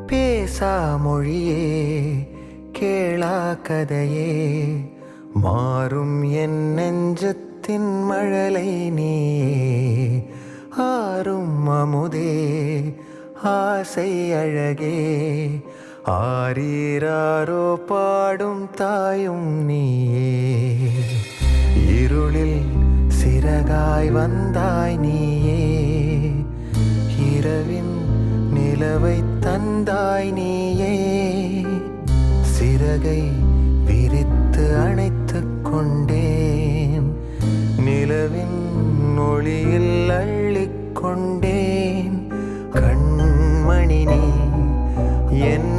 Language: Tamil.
பேசா மொழியே கேளா கதையே மாறும் என் நெஞ்சத்தின் மழலை நீயே ஆறும் அமுதே ஆசை அழகே ஆரீராரோ பாடும் தாயும் நீயே இருளில் சிறகாய் வந்தாய் நீயே இரவின் நிலவை தந்தாய் நீயே சிறகை விரித்து அணைத்துக் கொண்டேன் நிலவின் ஒளியில் அள்ளிக் கொண்டேன் கண்மணி நீ என்